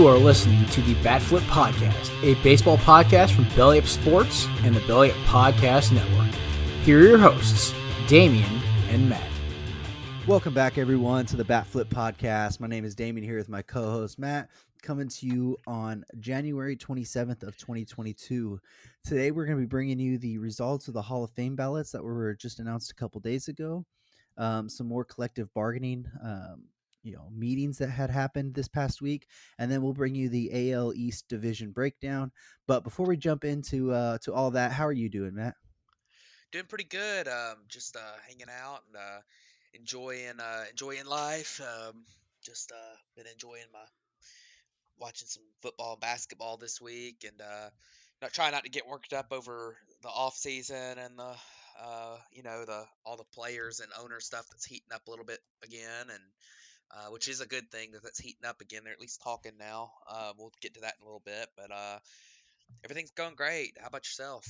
You are listening to the Bat Flip Podcast, a baseball podcast from Belly Up Sports and the Belly Up Podcast Network. Here are your hosts, Damian and Matt. Welcome back, everyone, to the Bat Flip Podcast. My name is Damian, here with my co-host, Matt, coming to you on January 27th of 2022. Today, we're going to be bringing you the results of the Hall of Fame ballots that were just announced a couple days ago, some more collective bargaining meetings that had happened this past week, and then we'll bring you the AL East division breakdown. But before we jump into to all that, how are you doing, Matt? Doing pretty good. Just hanging out and enjoying life. Been enjoying my watching some football and basketball this week, and not trying not to get worked up over the off season and the all the players and owner stuff that's heating up a little bit again, and which is a good thing that's heating up again. They're at least talking now. We'll get to that in a little bit, but everything's going great. How about yourself?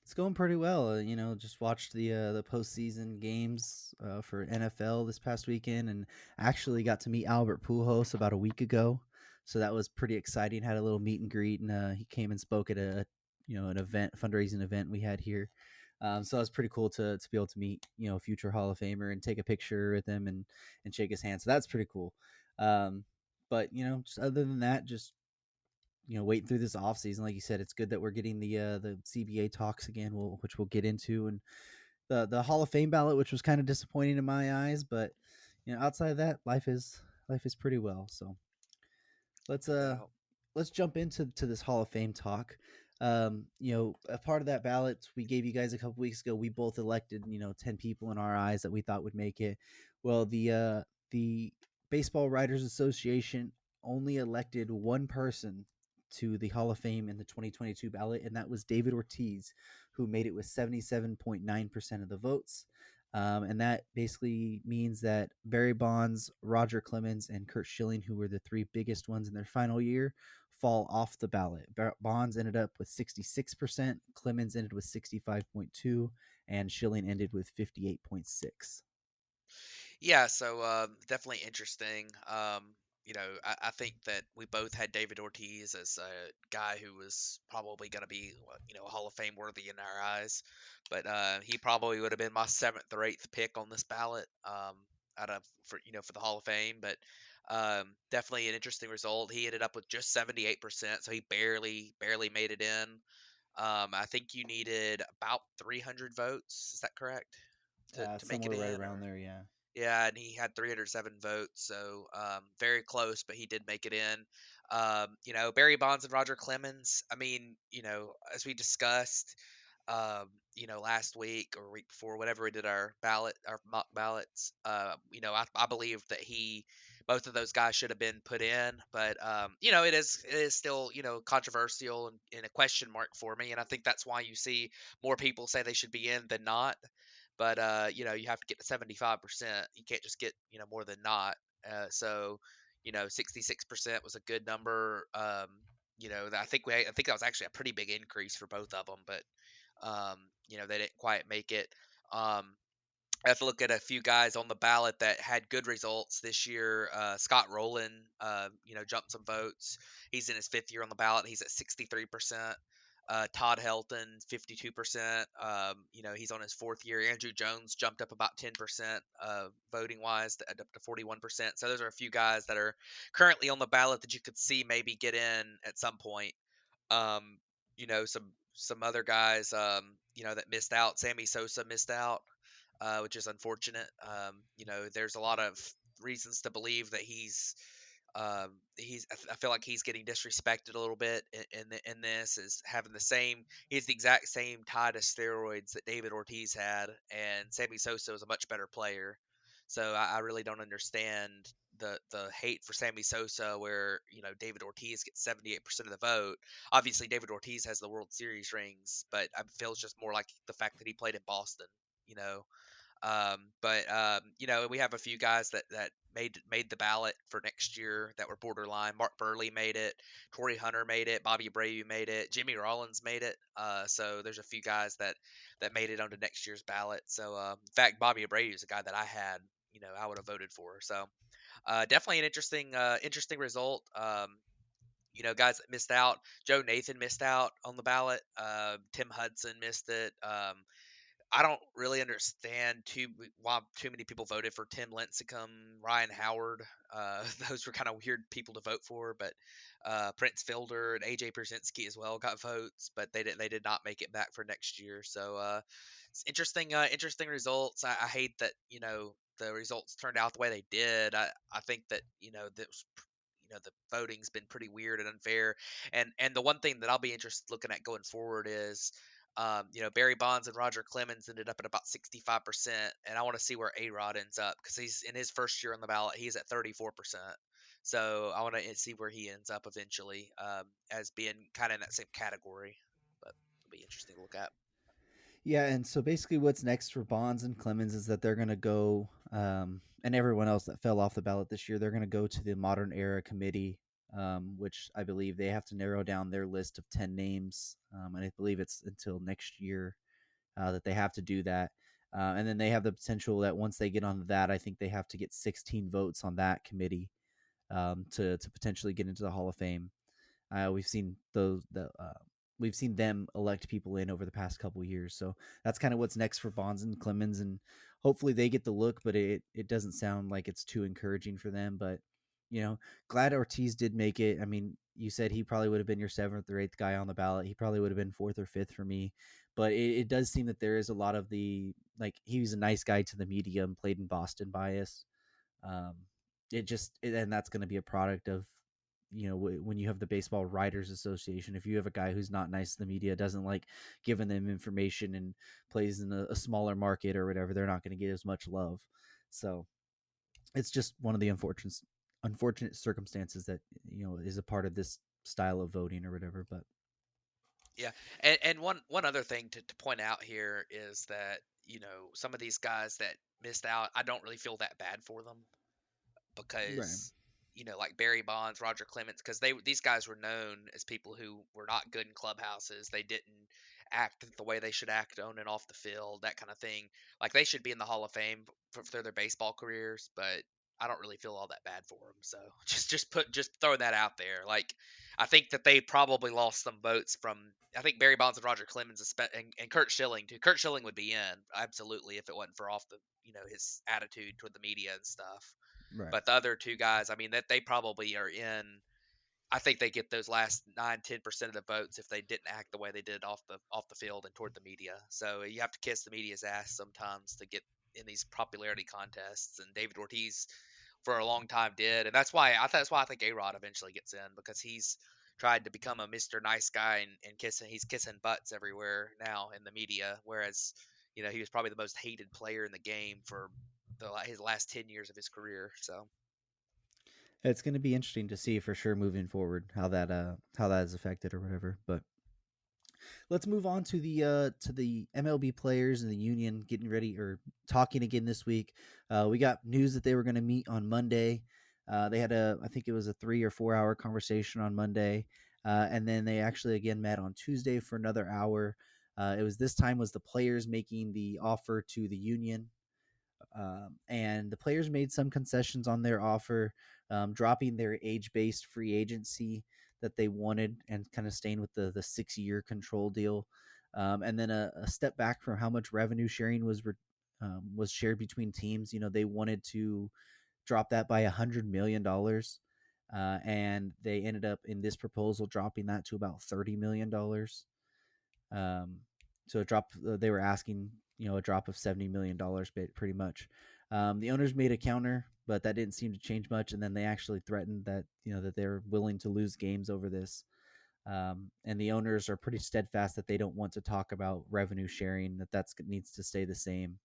It's going pretty well. Just watched the postseason games for NFL this past weekend, and actually got to meet Albert Pujols about a week ago. So that was pretty exciting. Had a little meet and greet, and he came and spoke at an fundraising event we had here. So it was pretty cool to be able to meet a future Hall of Famer and take a picture with him and shake his hand. So that's pretty cool. But just other than that, just waiting through this off season. Like you said, it's good that we're getting the CBA talks again, which we'll get into, and the Hall of Fame ballot, which was kind of disappointing in my eyes, but outside of that, life is pretty well. So No let's jump into this Hall of Fame talk. A part of that ballot we gave you guys a couple weeks ago, we both elected 10 people in our eyes that we thought would make it. Well, the Baseball Writers Association only elected one person to the Hall of Fame in the 2022 ballot, and that was David Ortiz, who made it with 77.9% of the votes. And that basically means that Barry Bonds, Roger Clemens, and Curt Schilling, who were the three biggest ones in their final year, fall off the ballot. Bonds ended up with 66%, Clemens ended with 65.2%, and Schilling ended with 58.6%. Yeah, so definitely interesting. I think that we both had David Ortiz as a guy who was probably going to be, Hall of Fame worthy in our eyes, but he probably would have been my seventh or eighth pick on this ballot, for the Hall of Fame. But definitely an interesting result. He ended up with just 78%, so he barely made it in. I think you needed about 300 votes. Is that correct? To make it Somewhere right in, around or there, yeah. yeah, and he had 307 votes, so very close, but he did make it in. Barry Bonds and Roger Clemens. I mean, as we discussed, last week or week before, whatever we did our mock ballots. I believe that both of those guys should have been put in, but it is still controversial and a question mark for me, and I think that's why you see more people say they should be in than not. But you have to get to 75%. You can't just get more than not. So 66% was a good number. I think that was actually a pretty big increase for both of them, but they didn't quite make it. I have to look at a few guys on the ballot that had good results this year. Scott Rowland, jumped some votes. He's in his fifth year on the ballot. He's at 63%. Todd Helton, 52%. He's on his fourth year. Andrew Jones jumped up about 10% voting wise, up to 41%. So those are a few guys that are currently on the ballot that you could see maybe get in at some point. Um, some other guys, that missed out. Sammy Sosa missed out, which is unfortunate. There's a lot of reasons to believe that I feel like he's getting disrespected a little bit in this, is having he's the exact same tie to steroids that David Ortiz had, and Sammy Sosa was a much better player. So I really don't understand the hate for Sammy Sosa, where David Ortiz gets 78% of the vote. Obviously, David Ortiz has the World Series rings, but I feel it's just more like the fact that he played in Boston. You know, we have a few guys that made the ballot for next year that were borderline. Mark Burley made it. Torrey Hunter made it. Bobby Abreu made it. Jimmy Rollins made it. So there's a few guys that made it onto next year's ballot. So in fact, Bobby Abreu is a guy that I had. I would have voted for. So definitely an interesting result. guys that missed out. Joe Nathan missed out on the ballot. Tim Hudson missed it. I don't really understand why too many people voted for Tim Lincecum, Ryan Howard. Those were kind of weird people to vote for, but Prince Fielder and AJ Pierzynski as well got votes, but they did not make it back for next year. So it's interesting results. I hate that the results turned out the way they did. I think that the voting's been pretty weird and unfair. And the one thing that I'll be interested looking at going forward is, Barry Bonds and Roger Clemens ended up at about 65%, and I want to see where A Rod ends up because he's in his first year on the ballot. He's at 34%. So I want to see where he ends up eventually, as being kind of in that same category. But it'll be interesting to look at. Yeah, and so basically, what's next for Bonds and Clemens is that they're going to go, and everyone else that fell off the ballot this year, they're going to go to the Modern Era Committee, which I believe they have to narrow down their list of 10 names, and I believe it's until next year that they have to do that. And then they have the potential that once they get on that, I think they have to get 16 votes on that committee to potentially get into the Hall of Fame. We've seen we've seen them elect people in over the past couple of years, so that's kind of what's next for Bonds and Clemens, and hopefully they get the look. But it doesn't sound like it's too encouraging for them. But glad Ortiz did make it. I mean, you said he probably would have been your seventh or eighth guy on the ballot. He probably would have been fourth or fifth for me. But it does seem that there is a lot of he was a nice guy to the media and played in Boston bias. Um, and that's going to be a product of when you have the Baseball Writers Association. If you have a guy who's not nice to the media, doesn't like giving them information, and plays in a smaller market or whatever, they're not going to get as much love. So it's just one of the unfortunate circumstances that is a part of this style of voting or whatever. But Yeah, and one other thing to point out here is that some of these guys that missed out, I don't really feel that bad for them right, because like Barry Bonds, Roger Clemens, because these guys were known as people who were not good in clubhouses. They didn't act the way they should act on and off the field, that kind of thing. Like they should be in the Hall of Fame for their baseball careers, but I don't really feel all that bad for them. So just throwing that out there. Like I think that they probably lost some votes from. I think Barry Bonds and Roger Clemens and Kurt Schilling too. Kurt Schilling would be in absolutely if it wasn't for off the his attitude toward the media and stuff. right. But the other two guys, I mean, that they probably are in. I think they get those last 9-10% of the votes if they didn't act the way they did off the field and toward the media. So you have to kiss the media's ass sometimes to get in these popularity contests. And David Ortiz, for a long time, did, and that's why I think A Rod eventually gets in because he's tried to become a Mr. Nice Guy and he's kissing butts everywhere now in the media, whereas he was probably the most hated player in the game for his last 10 years of his career. So. It's going to be interesting to see for sure moving forward how that is affected or whatever. But let's move on to the MLB players and the union getting ready or talking again this week. We got news that they were going to meet on Monday. They had I think it was a 3 or 4 hour conversation on Monday, and then they actually again met on Tuesday for another hour. This time was the players making the offer to the union. And the players made some concessions on their offer, dropping their age-based free agency that they wanted and kind of staying with the 6-year control deal, and then a step back from how much revenue sharing was shared between teams. They wanted to drop that by $100 million, and they ended up in this proposal dropping that to about $30 million. So a drop, they were asking, a drop of $70 million, pretty much. The owners made a counter, but that didn't seem to change much. And then they actually threatened that, that they're willing to lose games over this. And the owners are pretty steadfast that they don't want to talk about revenue sharing, that needs to stay the same,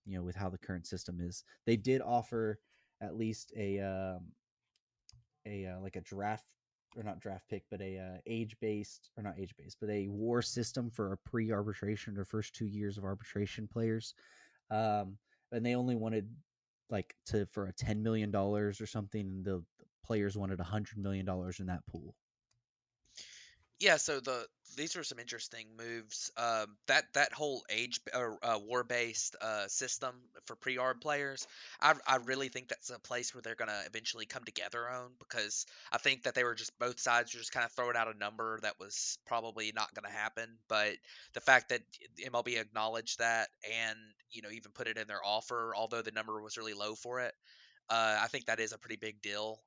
with how the current system is. They did offer at least a like a draft, or not draft pick, but a age based, or not age based, but a war system for a pre arbitration or first 2 years of arbitration players. And they only wanted for a $10 million or something, and the players wanted $100 million in that pool. Yeah, so these were some interesting moves. That whole age or war based system for pre-arb players, I really think that's a place where they're gonna eventually come together on, because I think that they were just, both sides were just kind of throwing out a number that was probably not gonna happen. But the fact that MLB acknowledged that, and even put it in their offer, although the number was really low for it, I think that is a pretty big deal.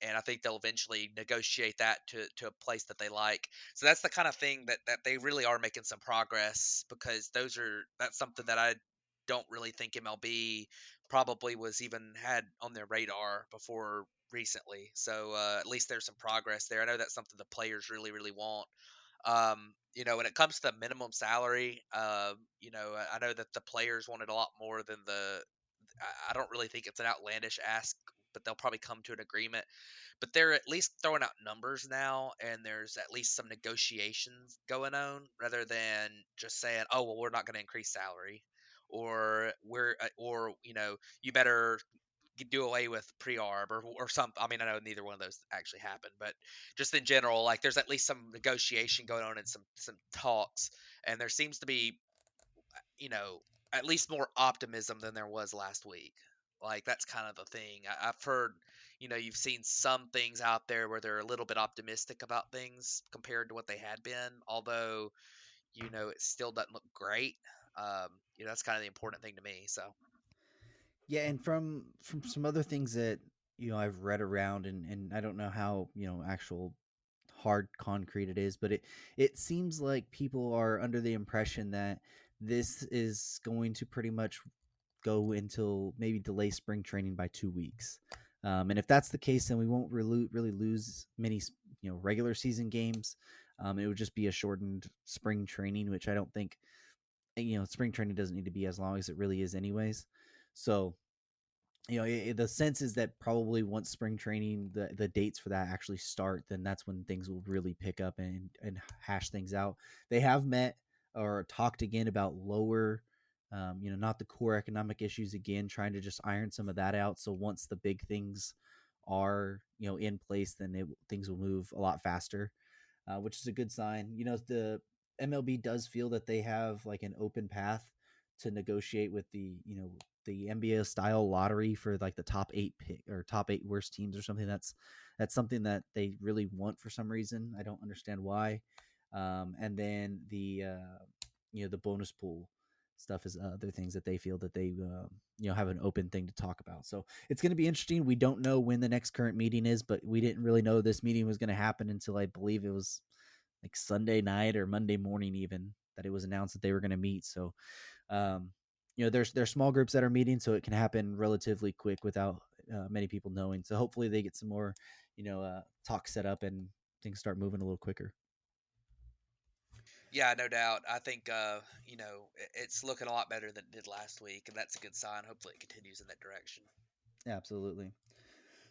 And I think they'll eventually negotiate that to a place that they like. So that's the kind of thing that they really are making some progress, because that's something that I don't really think MLB probably was even had on their radar before recently. So at least there's some progress there. I know that's something the players really, really want. When it comes to the minimum salary, I know that the players wanted a lot more than I don't really think it's an outlandish ask, but they'll probably come to an agreement. But they're at least throwing out numbers now, and there's at least some negotiations going on, rather than just saying, "Oh, well, we're not going to increase salary," or you better do away with pre-arb or something. I mean, I know neither one of those actually happened, but just in general, like, there's at least some negotiation going on and some talks, and there seems to be you know, at least more optimism than there was last week. Like, that's kind of the thing. I've heard, you've seen some things out there where they're a little bit optimistic about things compared to what they had been, although, it still doesn't look great. That's kind of the important thing to me. So, Yeah, and from some other things that I've read around, and I don't know how actual hard concrete it is, but it seems like people are under the impression that this is going to pretty much go until maybe delay spring training by 2 weeks. And if that's the case, then we won't really lose many regular season games. It would just be a shortened spring training, which I don't think spring training doesn't need to be as long as it really is anyways. So the sense is that probably once spring training, the dates for that actually start, then that's when things will really pick up and hash things out. They have met or talked again about lower, not the core economic issues again, trying to just iron some of that out. So once the big things are in place, then things will move a lot faster, which is a good sign. The MLB does feel that they have like an open path to negotiate with the NBA style lottery for like the top 8 pick or top 8 worst teams or something. That's something that they really want for some reason. I don't understand why. And then the bonus pool stuff is other things that they feel that they have an open thing to talk about. So it's going to be interesting. We don't know when the next current meeting is, but we didn't really know this meeting was going to happen until I believe it was like Sunday night or Monday morning even that it was announced that they were going to meet. So there's small groups that are meeting, so it can happen relatively quick without many people knowing. So hopefully they get some more talk set up and things start moving a little quicker. yeah, no doubt. I think, it's looking a lot better than it did last week, and that's a good sign. Hopefully, it continues in that direction. Absolutely.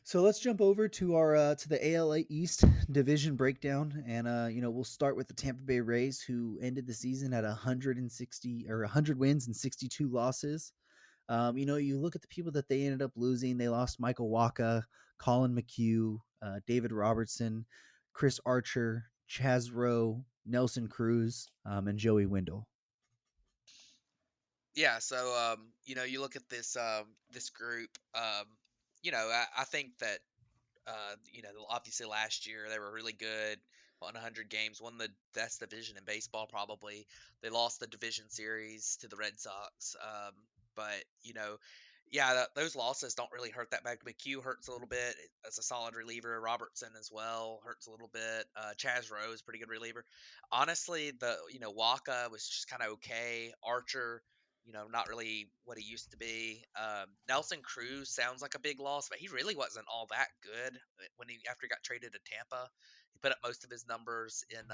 So let's jump over to our to the ALA East division breakdown, and we'll start with the Tampa Bay Rays, who ended the season at 160 or 100 wins and 62 losses. You look at the people that they ended up losing. They lost Michael Waka, Colin McHugh, David Robertson, Chris Archer, Chaz Rowe, Nelson Cruz, and Joey Wendell. Yeah, so you look at this group. I think that obviously last year they were really good, won 100 games, won the best division in baseball probably. They lost the division series to the Red Sox, but yeah, those losses don't really hurt that bad. McHugh hurts a little bit as a solid reliever. Robertson as well hurts a little bit. Chaz Rowe is a pretty good reliever. Honestly, the Waka was just kind of okay. Archer, not really what he used to be. Nelson Cruz sounds like a big loss, but he really wasn't all that good when after he got traded to Tampa. He put up most of his numbers in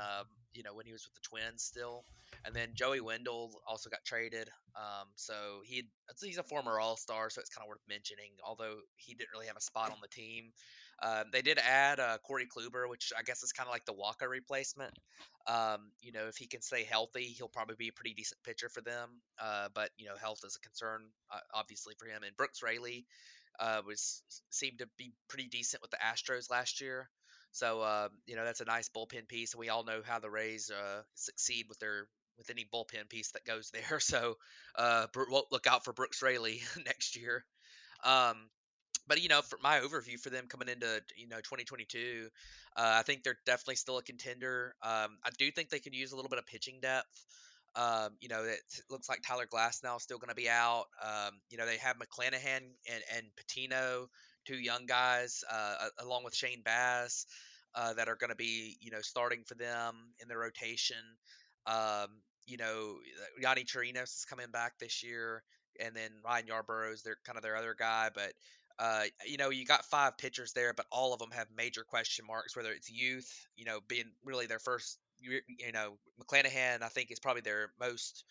when he was with the Twins still. And then Joey Wendell also got traded. So he's a former All Star, so it's kind of worth mentioning. Although he didn't really have a spot on the team, they did add Corey Kluber, which I guess is kind of like the Walker replacement. If he can stay healthy, he'll probably be a pretty decent pitcher for them. But health is a concern, obviously, for him. And Brooks Raley was seemed to be pretty decent with the Astros last year. So that's a nice bullpen piece, and we all know how the Rays succeed with any bullpen piece that goes there. So we'll look out for Brooks Raley next year. Um, but for my overview for them coming into 2022, I think they're definitely still a contender. I do think they could use a little bit of pitching depth. It looks like Tyler Glass now is still going to be out. They have McClanahan and Patino, two young guys, along with Shane Bass, that are going to be starting for them in their rotation. Um, Yanni Chirinos is coming back this year, and then Ryan Yarborough's their other guy, but you got five pitchers there, but all of them have major question marks, whether it's youth, being really their first, McClanahan, I think is probably their most,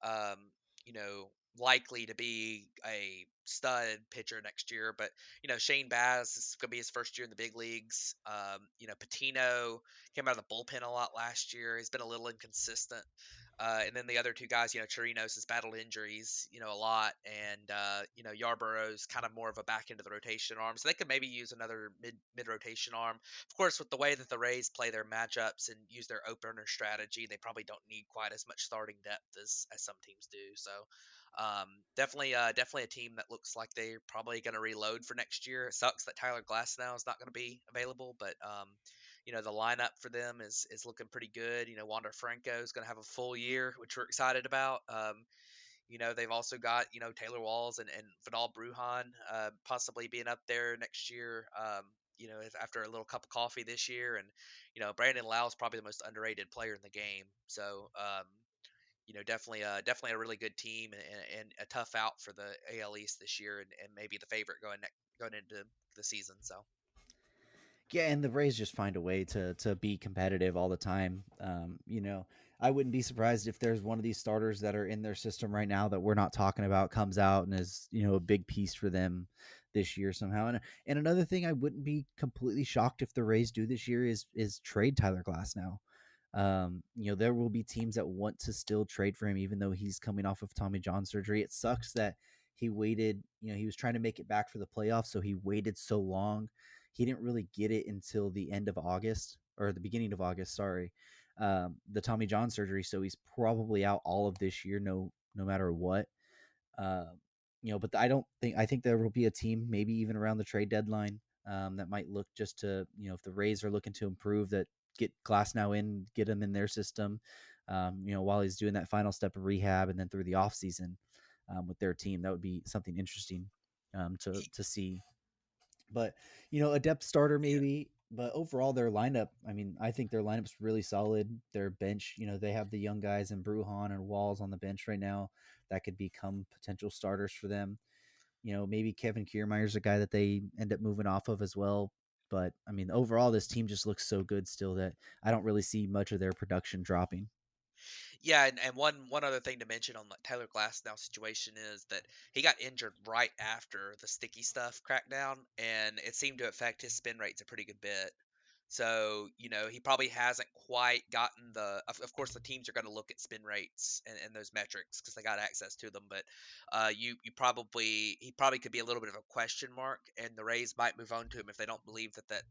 um, you know, likely to be a stud pitcher next year. But, Shane Baz is going to be his first year in the big leagues. Patino came out of the bullpen a lot last year. He's been a little inconsistent. And then the other two guys, Chirinos has battled injuries, a lot, and Yarborough's kind of more of a back into the rotation arm, so they could maybe use another mid rotation arm. Of course, with the way that the Rays play their matchups and use their opener strategy, they probably don't need quite as much starting depth as some teams do. So, definitely a team that looks like they're probably going to reload for next year. It sucks that Tyler Glass now is not going to be available, but the lineup for them is looking pretty good. Wander Franco is going to have a full year, which we're excited about. They've also got Taylor Walls and Vidal Brujan possibly being up there next year. After a little cup of coffee this year, and Brandon Lau is probably the most underrated player in the game. So definitely a really good team, and a tough out for the AL East this year, and maybe the favorite going into the season. So. Yeah, and the Rays just find a way to be competitive all the time. I wouldn't be surprised if there's one of these starters that are in their system right now that we're not talking about comes out and is a big piece for them this year somehow. And another thing, I wouldn't be completely shocked if the Rays do this year is trade Tyler Glass now. There will be teams that want to still trade for him, even though he's coming off of Tommy John surgery. It sucks that he waited. He was trying to make it back for the playoffs, so he waited so long. He didn't really get it until the end of August or the beginning of August. Sorry, the Tommy John surgery. So he's probably out all of this year, no matter what. Uh, but I think there will be a team, maybe even around the trade deadline, that might look just to, if the Rays are looking to improve, that get Glass now in, get him in their system, while he's doing that final step of rehab, and then through the off season with their team. That would be something interesting to see. But a depth starter Yeah. maybe. But overall, their lineup, I mean, I think their lineup's really solid. Their bench, they have the young guys and Brujan and Walls on the bench right now that could become potential starters for them. Maybe Kevin Kiermaier's a guy that they end up moving off of as well. But I mean, overall, this team just looks so good still that I don't really see much of their production dropping. Yeah, and one other thing to mention on the Taylor Glasnow situation is that he got injured right after the sticky stuff crackdown, and it seemed to affect his spin rates a pretty good bit. So, he probably hasn't quite gotten of course, the teams are going to look at spin rates and those metrics because they got access to them. But he probably could be a little bit of a question mark, and the Rays might move on to him if they don't believe that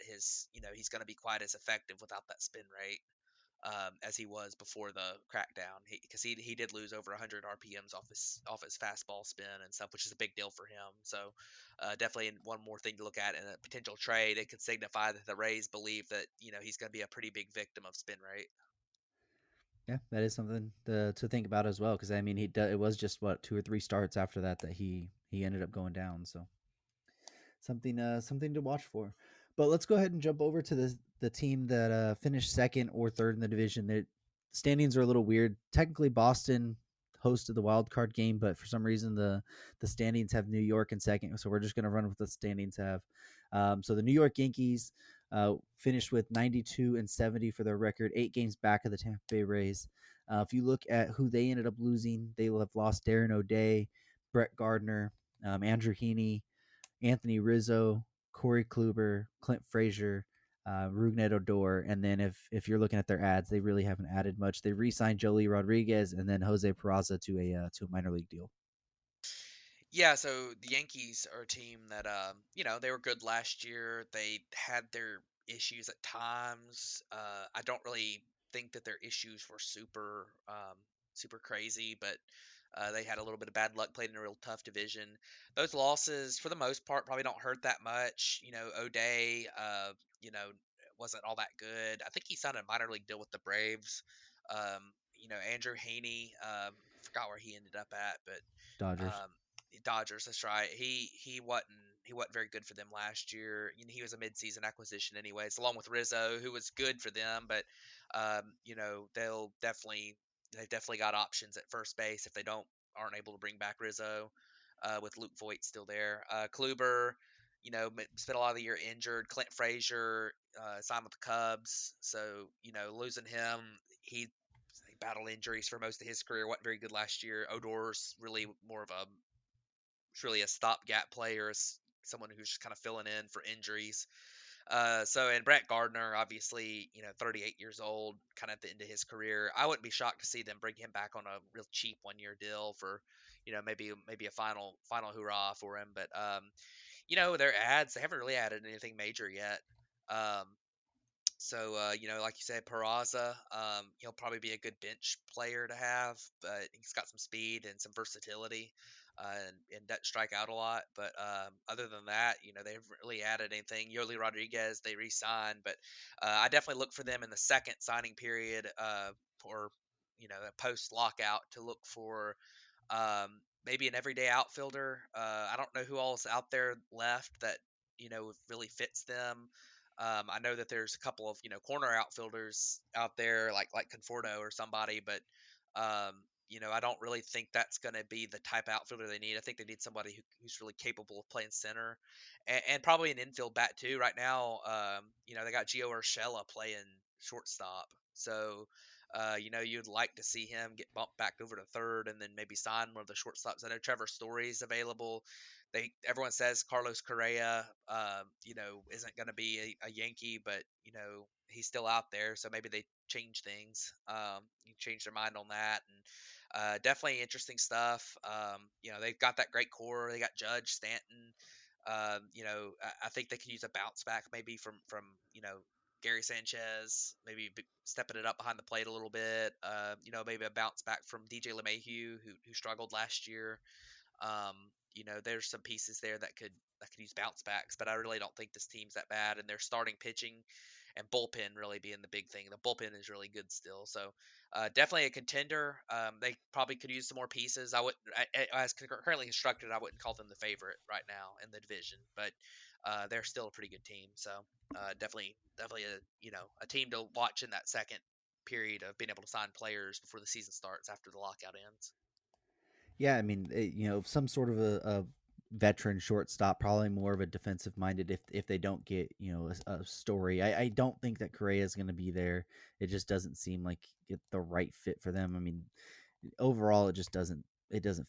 his, he's going to be quite as effective without that spin rate as he was before the crackdown. Because he did lose over 100 RPMs off his fastball spin and stuff, which is a big deal for him. So definitely one more thing to look at in a potential trade. It could signify that the Rays believe that he's going to be a pretty big victim of spin rate. Yeah, that is something to think about as well. Because I mean, it was just what 2 or 3 starts after that he ended up going down. So something to watch for. But let's go ahead and jump over to the team that finished second or third in the division. The standings are a little weird. Technically, Boston hosted the wild card game, but for some reason the standings have New York in second. So we're just going to run with the standings have. So the New York Yankees finished with 92-70 for their record, 8 games back of the Tampa Bay Rays. If you look at who they ended up losing, they will have lost Darren O'Day, Brett Gardner, Andrew Heaney, Anthony Rizzo, Corey Kluber, Clint Frazier, Rougned Odor, and then if you're looking at their ads, they really haven't added much. They re-signed Joely Rodriguez and then Jose Peraza to a minor league deal. Yeah, so the Yankees are a team that they were good last year. They had their issues at times. I don't really think that their issues were super crazy, but they had a little bit of bad luck, played in a real tough division. Those losses, for the most part, probably don't hurt that much. O'Day, wasn't all that good. I think he signed a minor league deal with the Braves. Andrew Haney, forgot where he ended up at, but Dodgers. um, Dodgers. That's right. He wasn't very good for them last year. He was a midseason acquisition, anyways, along with Rizzo, who was good for them. But they've definitely got options at first base if they aren't able to bring back Rizzo. With Luke Voigt still there, Kluber, spent a lot of the year injured. Clint Frazier signed with the Cubs, so losing him, he battled injuries for most of his career. Wasn't very good last year. Odor's really a stopgap player, someone who's just kind of filling in for injuries. And Brett Gardner, obviously, 38 years old, kind of at the end of his career. I wouldn't be shocked to see them bring him back on a real cheap 1 year deal for, maybe a final hurrah for him. But their ads, they haven't really added anything major yet. Um, like you said, Peraza, he'll probably be a good bench player to have, but he's got some speed and some versatility, and doesn't strike out a lot. But other than that, they haven't really added anything. Yoli Rodriguez, they re-signed, but I definitely look for them in the second signing period, or post lockout, to look for maybe an everyday outfielder. I don't know who all is out there left that really fits them. I know that there's a couple of corner outfielders out there like Conforto or somebody, but I don't really think that's going to be the type of outfielder they need. I think they need somebody who's really capable of playing center, and probably an infield bat too. Right now, they got Gio Urshela playing shortstop, so you'd like to see him get bumped back over to third, and then maybe sign one of the shortstops. I know Trevor Story's available. Everyone says Carlos Correa, isn't going to be a Yankee, but he's still out there, so maybe they change things. You change their mind on that, and definitely interesting stuff. They've got that great core. They got Judge, Stanton. I think they could use a bounce back maybe from Gary Sanchez, maybe stepping it up behind the plate a little bit. Maybe a bounce back from DJ LeMahieu, who struggled last year. Um, there's some pieces there that could use bounce backs, but I really don't think this team's that bad. And they're starting pitching and bullpen really being the big thing. The bullpen is really good still, so definitely a contender. They probably could use some more pieces. As currently constructed, I wouldn't call them the favorite right now in the division, but they're still a pretty good team. So definitely a team to watch in that second period of being able to sign players before the season starts after the lockout ends. Yeah, I mean, some sort of a veteran shortstop, probably more of a defensive minded if they don't get a Story. I don't think that Correa is going to be there. It just doesn't seem like the right fit for them. I mean, overall, it doesn't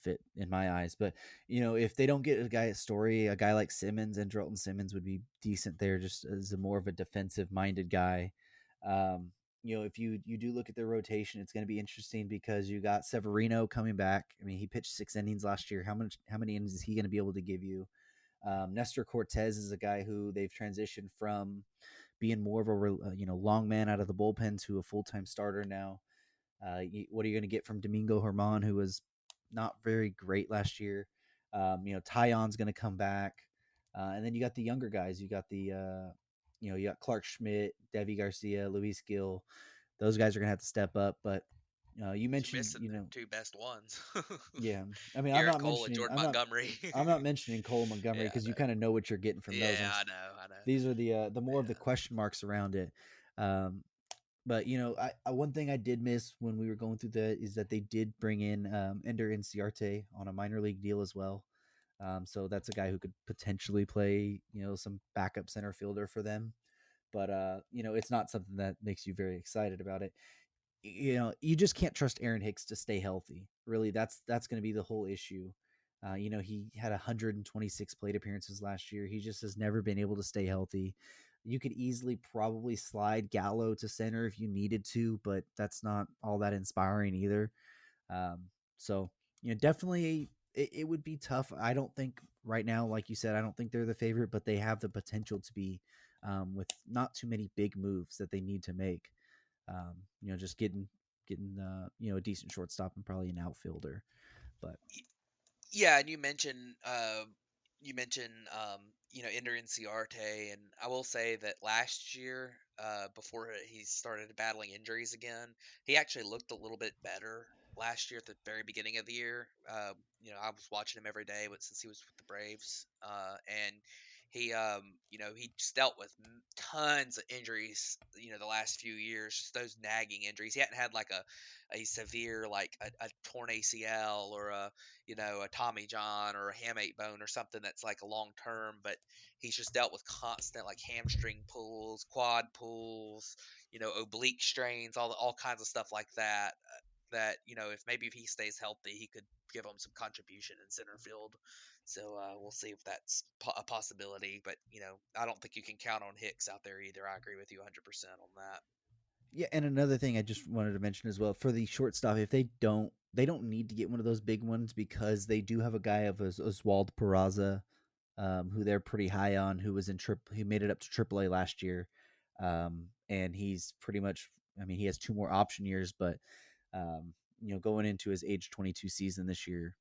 fit in my eyes. But if they don't get a guy at Story, a guy like Simmons, and Andrelton Simmons would be decent there, just as a more of a defensive minded guy. Um, if you do look at their rotation, it's going to be interesting because you got Severino coming back. I mean, he pitched 6 innings last year. How many innings is he going to be able to give you? Nestor Cortez is a guy who they've transitioned from being more of a long man out of the bullpen to a full time starter now. What are you going to get from Domingo Herman, who was not very great last year? Tyon's going to come back, and then you got the younger guys. You got you got Clark Schmidt, Devi Garcia, Luis Gill. Those guys are going to have to step up. But you You're mentioned, missing the two best ones. yeah. I mean, Garrett Cole and Jordan Montgomery. I'm not mentioning Cole Montgomery Yeah, I because you know. kind of know what you're getting from those Yeah, ones. I know. These are the more of the Yeah. question marks around it. Um, but one thing I did miss when we were going through that is that they did bring in Ender Inciarte on a minor league deal as well. So that's a guy who could potentially play, some backup center fielder for them. But it's not something that makes you very excited about it. You just can't trust Aaron Hicks to stay healthy. Really, that's going to be the whole issue. He had 126 plate appearances last year. He just has never been able to stay healthy. You could easily probably slide Gallo to center if you needed to, but that's not all that inspiring either. So definitely it would be tough. I don't think right now, like you said, I don't think they're the favorite, but they have the potential to be with not too many big moves that they need to make. Just getting a decent shortstop and probably an outfielder. But Yeah, and you mentioned Ender Inciarte, and I will say that last year, before he started battling injuries again, he actually looked a little bit better last year at the very beginning of the year. I was watching him every day, but since he was with the Braves, and he just dealt with tons of injuries, the last few years, just those nagging injuries. He hadn't had like a severe like a torn ACL or a Tommy John or a hamate bone or something that's like a long term, but he's just dealt with constant like hamstring pulls, quad pulls, oblique strains, all kinds of stuff like that. That if he stays healthy, he could give him some contribution in center field. So we'll see if that's a possibility. But I don't think you can count on Hicks out there either. I agree with you 100% on that. yeah, and another thing I just wanted to mention as well for the shortstop, if they don't need to get one of those big ones because they do have a guy of Oswald Peraza, who they're pretty high on, who was in he made it up to AAA last year, and he's pretty much. I mean, he has 2 more option years, but going into his age 22 season this year,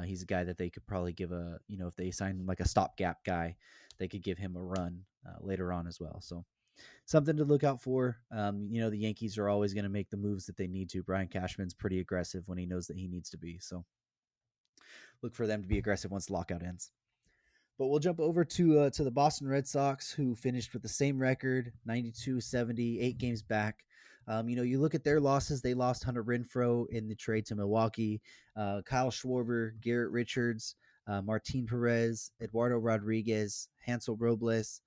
he's a guy that they could probably give if they sign like a stopgap guy, they could give him a run later on as well. So something to look out for. The Yankees are always going to make the moves that they need to. Brian Cashman's pretty aggressive when he knows that he needs to be. So look for them to be aggressive once the lockout ends. But we'll jump over to the Boston Red Sox, who finished with the same record, 92-70, 8 games back. You look at their losses. They lost Hunter Renfroe in the trade to Milwaukee, Kyle Schwarber, Garrett Richards, Martin Perez, Eduardo Rodriguez, Hansel Robles,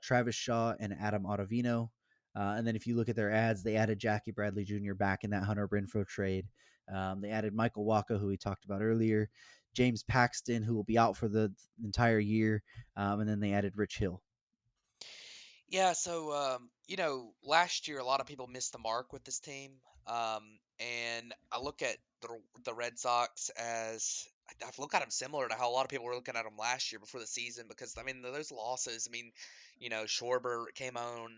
Travis Shaw, and Adam Ottavino. And then if you look at their ads, they added Jackie Bradley Jr. back in that Hunter Renfroe trade. They added Michael Wacha, who we talked about earlier, James Paxton, who will be out for the entire year, and then they added Rich Hill. Yeah, so last year a lot of people missed the mark with this team, and I look at the Red Sox as I look at them similar to how a lot of people were looking at them last year before the season because I mean those losses. I mean, Schwarber came on,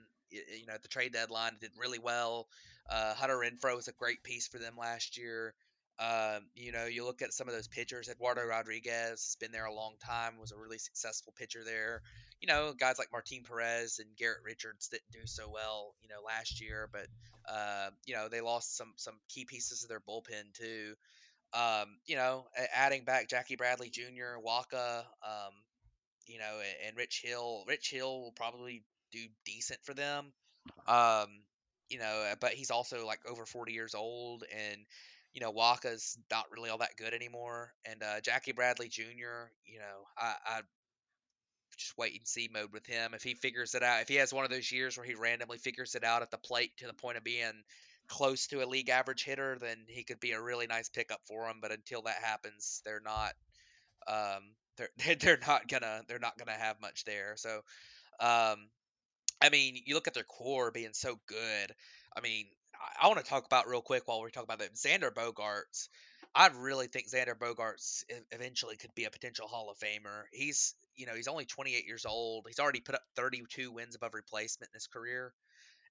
at the trade deadline, did really well. Hunter Renfroe was a great piece for them last year. You look at some of those pitchers. Eduardo Rodriguez has been there a long time, was a really successful pitcher there. Guys like Martin Perez and Garrett Richards didn't do so well, last year, but they lost some key pieces of their bullpen too. Adding back Jackie Bradley Jr., Waka, and Rich Hill. Rich Hill will probably do decent for them. Um, but he's also like over 40 years old, and Waka's not really all that good anymore. And Jackie Bradley Jr., I just wait and see mode with him. If he figures it out, if he has one of those years where he randomly figures it out at the plate to the point of being close to a league average hitter, then he could be a really nice pickup for him. But until that happens, they're not they're not gonna have much there. So um, I mean, you look at their core being so good. I mean, I want to talk about real quick while we talk about that. Xander Bogaerts. I really think Xander Bogaerts eventually could be a potential Hall of Famer. He's only 28 years old. He's already put up 32 wins above replacement in his career.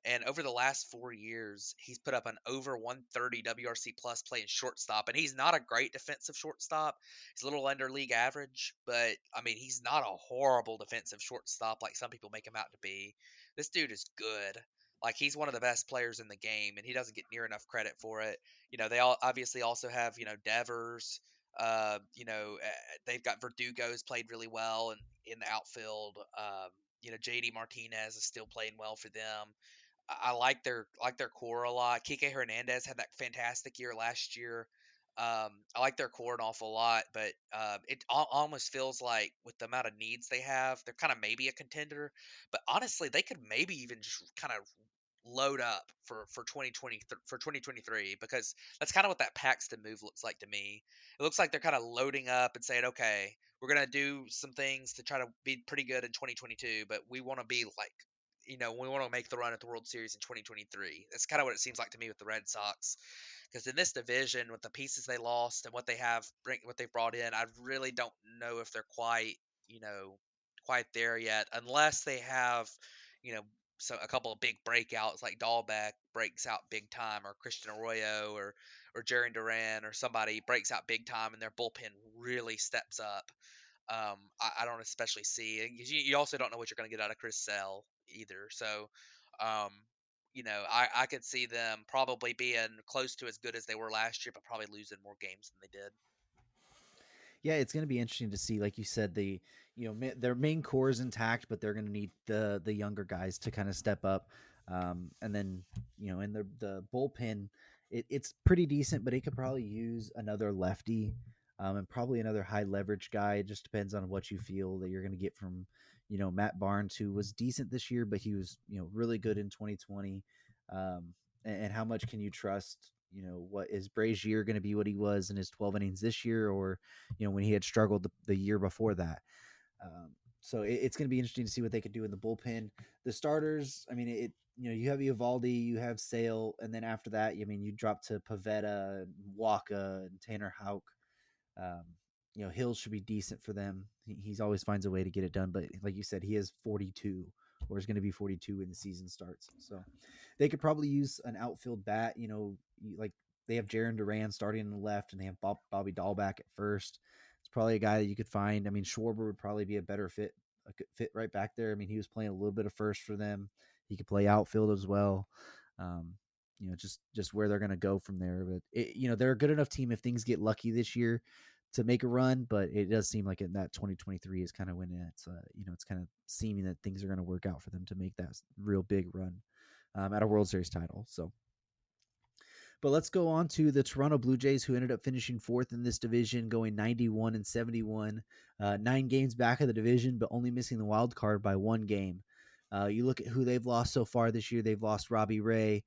And over the last 4 years, he's put up an over 130 WRC plus playing shortstop. And he's not a great defensive shortstop. He's a little under league average, but I mean, he's not a horrible defensive shortstop like some people make him out to be. This dude is good. Like he's one of the best players in the game, and he doesn't get near enough credit for it. They all obviously also have Devers. They've got Verdugo's played really well in the outfield. JD Martinez is still playing well for them. I like their core a lot. Kike Hernandez had that fantastic year last year. I like their core an awful lot, but it almost feels like with the amount of needs they have, they're kind of maybe a contender. But honestly, they could maybe even just kind of load up for 2023 because that's kind of what that Paxton move looks like to me. It looks like they're kind of loading up and saying, okay, we're gonna do some things to try to be pretty good in 2022, but we want to be like, we want to make the run at the World Series in 2023. That's kind of what it seems like to me with the Red Sox. Because in this division, with the pieces they lost and what what they've brought in, I really don't know if they're quite there yet, unless they have you know, so a couple of big breakouts like Dahlbeck breaks out big time, or Christian Arroyo, or Jaron Duran, or somebody breaks out big time, and their bullpen really steps up. I don't especially see. And you also don't know what you're going to get out of Chris Sale either. So, um, I could see them probably being close to as good as they were last year, but probably losing more games than they did. Yeah, it's going to be interesting to see. Like you said, their main core is intact, but they're going to need the younger guys to kind of step up. And then in the bullpen, it's pretty decent, but it could probably use another lefty, and probably another high leverage guy. It just depends on what you feel that you're going to get from Matt Barnes, who was decent this year, but he was really good in 2020. And how much can you trust? What is Brazier going to be what he was in his 12 innings this year, or when he had struggled the year before that. So it's going to be interesting to see what they could do in the bullpen. The starters, I mean, you have Eovaldi, you have Sale, and then after that, you drop to Pavetta, Waka, and Tanner Houck. Um, Hill should be decent for them. He's always finds a way to get it done. But like you said, he is 42, or is going to be 42 when the season starts. So they could probably use an outfield bat. Like they have Jaron Duran starting on the left, and they have Bobby Dahlbeck at first. It's probably a guy that you could find. I mean, Schwarber would probably be a better fit, a good fit right back there. I mean, he was playing a little bit of first for them. He could play outfield as well. Um, just where they're going to go from there. But they're a good enough team if things get lucky this year to make a run. But it does seem like in that 2023 is kind of when it's kind of seeming that things are going to work out for them to make that real big run at a World Series title. So. But let's go on to the Toronto Blue Jays, who ended up finishing fourth in this division, going 91-71, 9 games back of the division, but only missing the wild card by 1 game. You look at who they've lost so far this year. They've lost Robbie Ray,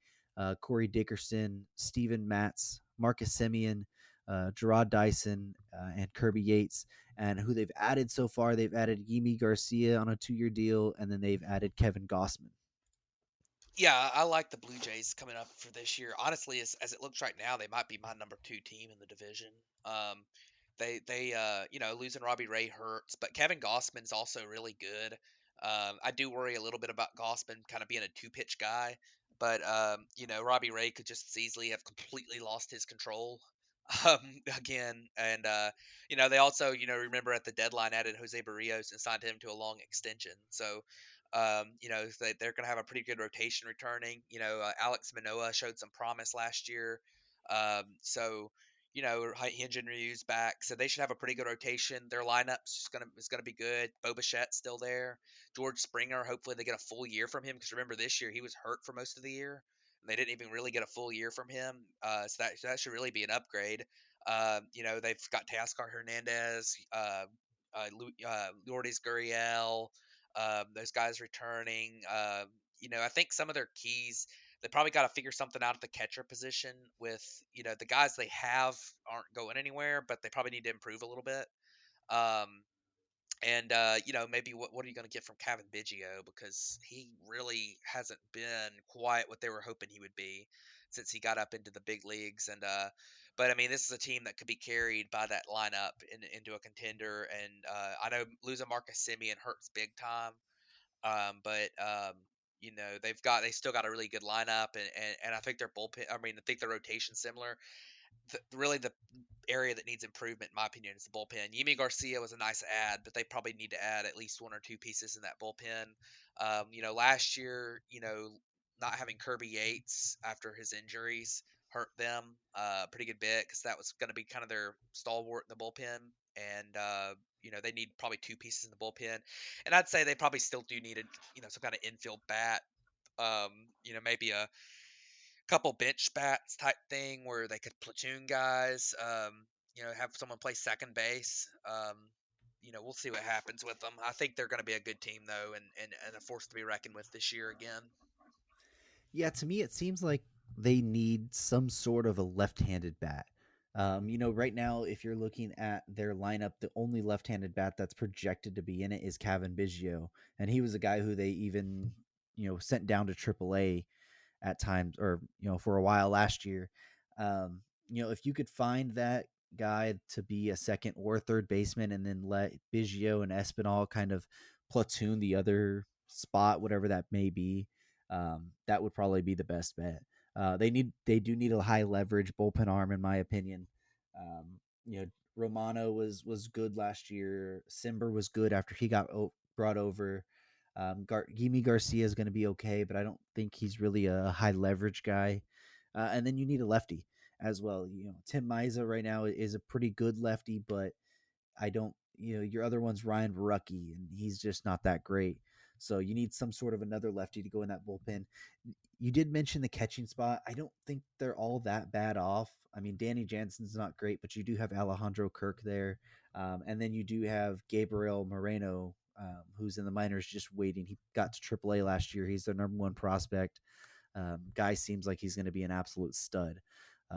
Corey Dickerson, Steven Matz, Marcus Semien, Gerard Dyson, and Kirby Yates. And who they've added so far, they've added Yimi Garcia on a 2-year deal, and then they've added Kevin Gossman. Yeah, I like the Blue Jays coming up for this year. Honestly, as it looks right now, they might be my number 2 team in the division. Losing Robbie Ray hurts, but Kevin Gossman's also really good. I do worry a little bit about Gossman kind of being a two-pitch guy, but Robbie Ray could just as easily have completely lost his control again. And they also remember at the deadline added Jose Barrios and signed him to a long extension. So they're going to have a pretty good rotation returning. Alex Manoah showed some promise last year. Hyunjin Ryu's back, so they should have a pretty good rotation. Their lineup's is gonna be good. Bo Bichette's still there. George Springer, hopefully they get a full year from him, because remember this year he was hurt for most of the year. And they didn't even really get a full year from him, so that should really be an upgrade. They've got Teoscar Hernandez, Lourdes Gurriel, those guys returning. I think some of their keys, they probably got to figure something out at the catcher position with, the guys they have aren't going anywhere, but they probably need to improve a little bit. Um, maybe what are you going to get from Kevin Biggio, because he really hasn't been quite what they were hoping he would be since he got up into the big leagues. But I mean, this is a team that could be carried by that lineup into a contender. And I know losing Marcus Semien hurts big time. They still got a really good lineup, and I think their bullpen. I mean, I think their rotation's similar. Really, the area that needs improvement, in my opinion, is the bullpen. Yimi Garcia was a nice add, but they probably need to add at least 1 or 2 pieces in that bullpen. Last year, not having Kirby Yates after his injuries hurt them pretty good bit, because that was going to be kind of their stalwart in the bullpen. And they need probably 2 pieces in the bullpen, and I'd say they probably still do need some kind of infield bat. Maybe a couple bench bats type thing where they could platoon guys. Have someone play second base. We'll see what happens with them. I think they're going to be a good team though, and a force to be reckoned with this year again. Yeah, to me, it seems like they need some sort of a left-handed bat. Right now, if you're looking at their lineup, the only left-handed bat that's projected to be in it is Kevin Biggio, and he was a guy who they even sent down to AAA at times, or for a while last year. If you could find that guy to be a second or third baseman, and then let Biggio and Espinal kind of platoon the other spot, whatever that may be, that would probably be the best bet. They do need a high leverage bullpen arm, in my opinion. You know, Romano was good last year. Simber was good after he got brought over. Yimi Garcia is going to be okay, but I don't think he's really a high leverage guy. And then you need a lefty as well. You know, Tim Maiza right now is a pretty good lefty, but I don't, your other one's Ryan Barucki, and he's just not that great. So you need some sort of another lefty to go in that bullpen. You did mention the catching spot. I don't think they're all that bad off. I mean, Danny Jansen's not great, but you do have Alejandro Kirk there. And then you do have Gabriel Moreno, who's in the minors just waiting. He got to AAA last year. He's their number one prospect. Guy seems like he's going to be an absolute stud.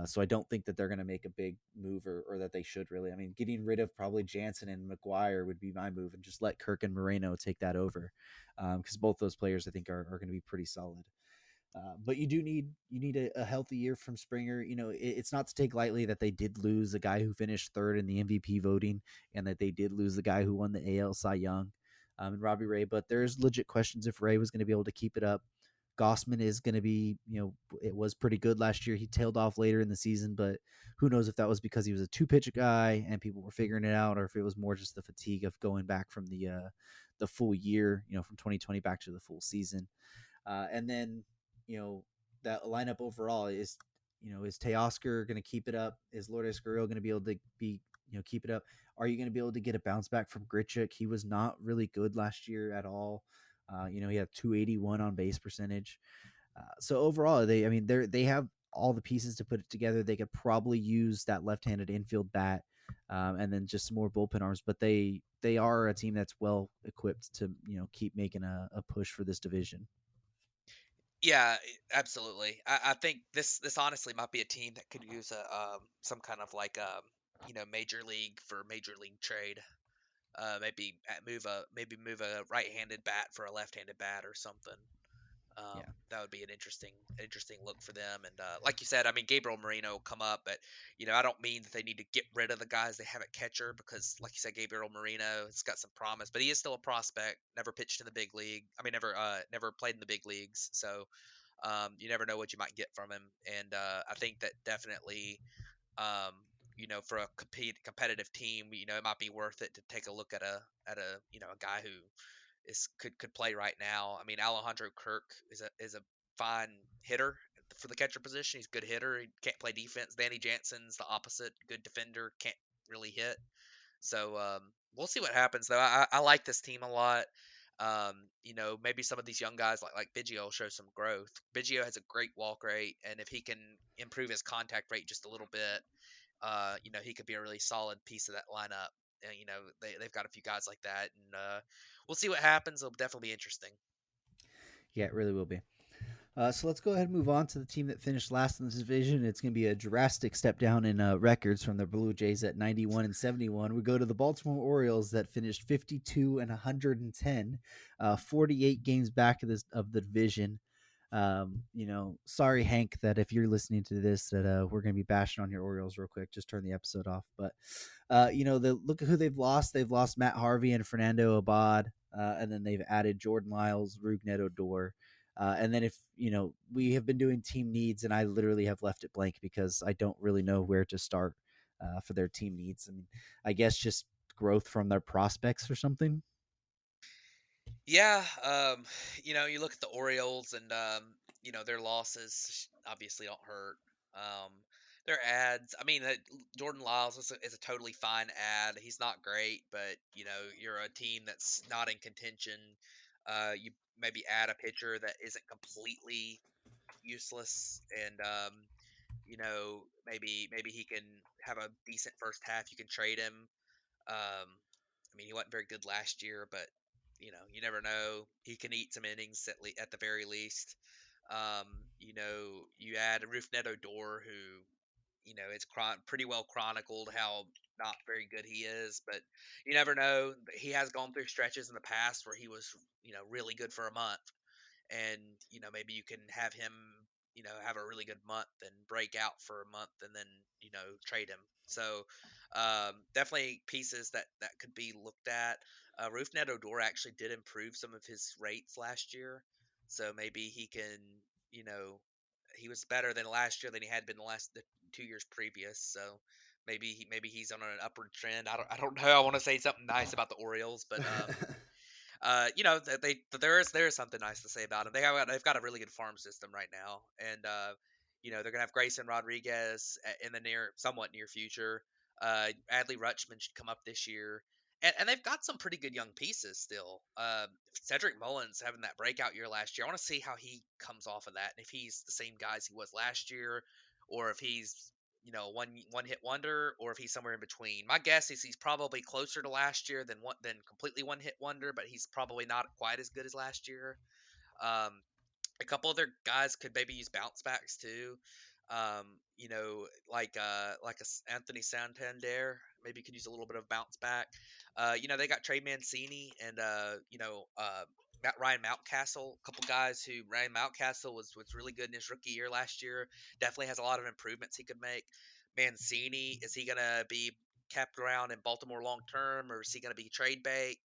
So I don't think that they're going to make a big move or that they should really. I mean, getting rid of probably Jansen and McGuire would be my move, and just let Kirk and Moreno take that over, because both those players I think are going to be pretty solid. But you need a healthy year from Springer. It's not to take lightly that they did lose a guy who finished third in the MVP voting, and that they did lose the guy who won the AL Cy Young, and Robbie Ray. But there's legit questions if Ray was going to be able to keep it up. Gossman is going to be, it was pretty good last year. He tailed off later in the season, but who knows if that was because he was a two-pitch guy and people were figuring it out, or if it was more just the fatigue of going back from the full year, from 2020 back to the full season. And then, that lineup overall is Teoscar going to keep it up? Is Lourdes Gurriel going to be able to keep it up? Are you going to be able to get a bounce back from Grichuk? He was not really good last year at all. He had 281 on base percentage. So overall, they have all the pieces to put it together. They could probably use that left-handed infield bat, and then just some more bullpen arms. But they are a team that's well equipped to keep making a push for this division. Yeah, absolutely. I think this honestly might be a team that could use some kind of like major league for major league trade. Maybe move a right-handed bat for a left-handed bat or something. Yeah. That would be an interesting look for them. And like you said, I mean, Gabriel Moreno will come up, but I don't mean that they need to get rid of the guys they have at catcher, because, like you said, Gabriel Moreno has got some promise, but he is still a prospect. Never pitched in the big league. I mean, never played in the big leagues. So you never know what you might get from him. And I think that definitely, for a competitive team, it might be worth it to take a look at a guy who could play right now. I mean, Alejandro Kirk is a fine hitter for the catcher position. He's a good hitter. He can't play defense. Danny Jansen's the opposite, good defender, can't really hit. So we'll see what happens, though. I like this team a lot. Maybe some of these young guys like Biggio will show some growth. Biggio has a great walk rate, and if he can improve his contact rate just a little bit, he could be a really solid piece of that lineup. And they've got a few guys like that, and we'll see what happens. It'll definitely be interesting. Yeah, it really will be. So let's go ahead and move on to the team that finished last in this division. It's going to be a drastic step down in records from the Blue Jays at 91 and 71. We go to the Baltimore Orioles that finished 52 and 110, 48 games back of the division. Sorry, Hank, that if you're listening to this, that we're going to be bashing on your Orioles real quick. Just turn the episode off. But, look at who they've lost. They've lost Matt Harvey and Fernando Abad, and then they've added Jordan Lyles, Rougned Odor. And then we have been doing team needs, and I literally have left it blank because I don't really know where to start for their team needs. I mean, I guess just growth from their prospects or something. Yeah, you look at the Orioles, and their losses obviously don't hurt. Um, their ads, I mean, Jordan Lyles is a totally fine ad. He's not great, but you're a team that's not in contention. You maybe add a pitcher that isn't completely useless, and maybe he can have a decent first half. You can trade him. I mean, he wasn't very good last year, but you never know. He can eat some innings at the very least. Um, you add a Roof Neto Door, who it's pretty well chronicled how not very good he is, but you never know. He has gone through stretches in the past where he was really good for a month, and maybe you can have him have a really good month and break out for a month, and then trade him. So Definitely pieces that could be looked at. Roofnet Odor actually did improve some of his rates last year, so maybe he can, you know, he was better than last year than he had been the 2 years previous. So maybe he's on an upward trend. I don't know. I want to say something nice about the Orioles, but there is something nice to say about them. They've got a really good farm system right now, and they're gonna have Grayson Rodriguez in the somewhat near future. Adley Rutschman should come up this year, and they've got some pretty good young pieces still. Cedric Mullins having that breakout year last year. I want to see how he comes off of that, and if he's the same guy as he was last year, or if he's one hit wonder, or if he's somewhere in between. My guess is he's probably closer to last year than completely one hit wonder, but he's probably not quite as good as last year. Um, a couple other guys could maybe use bounce backs too. Like Anthony Santander maybe could use a little bit of bounce back. They got Trey Mancini and Ryan Mountcastle, a couple guys who Ryan Mountcastle was really good in his rookie year last year. Definitely has a lot of improvements he could make. Mancini, is he gonna be kept around in Baltimore long term, or is he gonna be trade bait?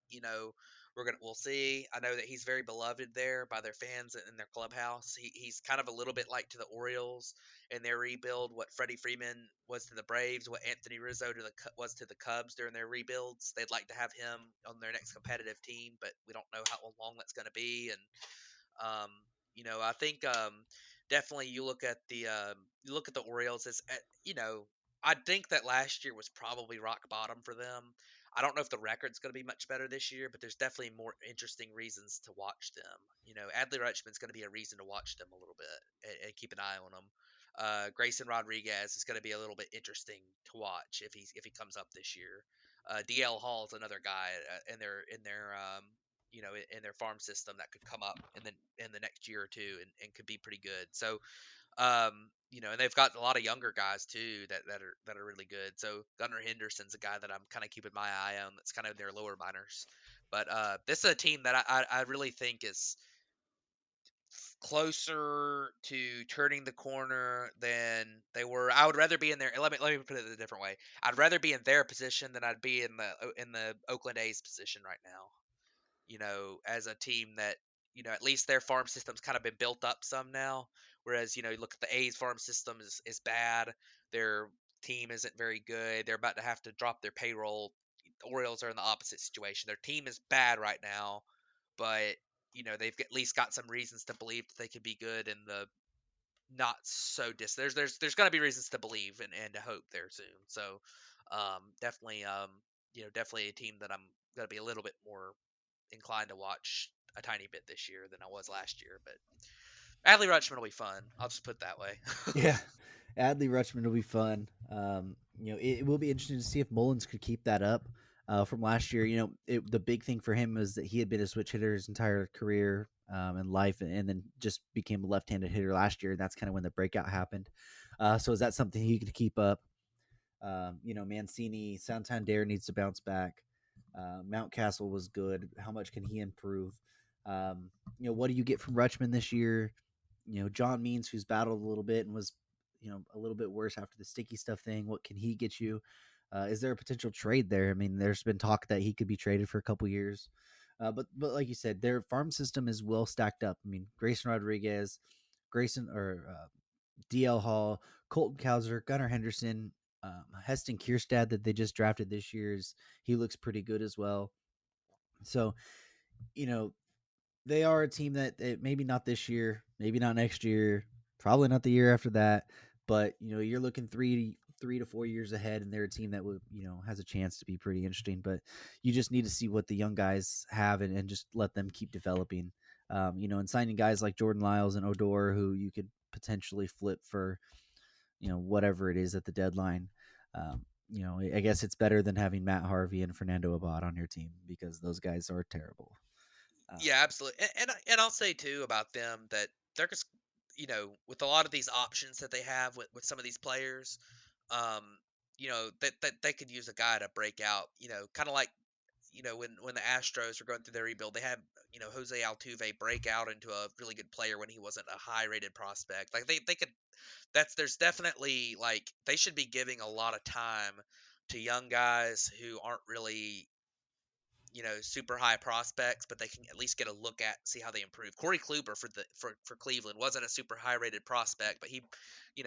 We'll see. I know that he's very beloved there by their fans in their clubhouse. He's kind of a little bit like to the Orioles in their rebuild, what Freddie Freeman was to the Braves, what Anthony Rizzo was to the Cubs during their rebuilds. They'd like to have him on their next competitive team, but we don't know how long that's going to be. And I think definitely you look at the Orioles as I think that last year was probably rock bottom for them. I don't know if the record's going to be much better this year, but there's definitely more interesting reasons to watch them. Adley Rutschman's going to be a reason to watch them a little bit and keep an eye on them. Grayson Rodriguez is going to be a little bit interesting to watch if he comes up this year. DL Hall is another guy in their farm system that could come up in the next year or two and could be pretty good. So and they've got a lot of younger guys too that are really good. So Gunnar Henderson's a guy that I'm kind of keeping my eye on. That's kind of their lower minors. But this is a team that I really think is closer to turning the corner than they were. I would rather be in their. Let me put it a different way. I'd rather be in their position than I'd be in the Oakland A's position right now. As a team that, at least their farm system's kind of been built up some now. Whereas, you look at the A's farm system is bad. Their team isn't very good. They're about to have to drop their payroll. The Orioles are in the opposite situation. Their team is bad right now, but, they've at least got some reasons to believe that they could be good in the not so distant. There's going to be reasons to believe and to hope there soon. So, definitely a team that I'm going to be a little bit more inclined to watch a tiny bit this year than I was last year. But Adley Rutschman will be fun. I'll just put it that way. Yeah, Adley Rutschman will be fun. It will be interesting to see if Mullins could keep that up from last year. The big thing for him was that he had been a switch hitter his entire career and life, and then just became a left-handed hitter last year, and that's kind of when the breakout happened. So is that something he could keep up? Mancini, Santander needs to bounce back. Mountcastle was good. How much can he improve? What do you get from Rutschman this year? John Means, who's battled a little bit and was, a little bit worse after the sticky stuff thing. What can he get you? Is there a potential trade there? I mean, there's been talk that he could be traded for a couple years. But like you said, their farm system is well stacked up. I mean, Grayson Rodriguez, DL Hall, Colton Cowser, Gunnar Henderson, Heston Kierstad that they just drafted this year's. He looks pretty good as well. So, they are a team that maybe not this year, maybe not next year, probably not the year after that. But you're looking 3 to 4 years ahead, and they're a team that would has a chance to be pretty interesting. But you just need to see what the young guys have and just let them keep developing. And signing guys like Jordan Lyles and Odor, who you could potentially flip for whatever it is at the deadline. I guess it's better than having Matt Harvey and Fernando Abad on your team because those guys are terrible. Yeah, absolutely. And I'll say too about them that they're just with a lot of these options that they have with some of these players, that they could use a guy to break out. Kind of like when the Astros were going through their rebuild, they had Jose Altuve break out into a really good player when he wasn't a high rated prospect. Like they could. There's definitely, like, they should be giving a lot of time to young guys who aren't really, super high prospects, but they can at least get a look at, see how they improve. Corey Kluber for Cleveland wasn't a super high rated prospect, but he,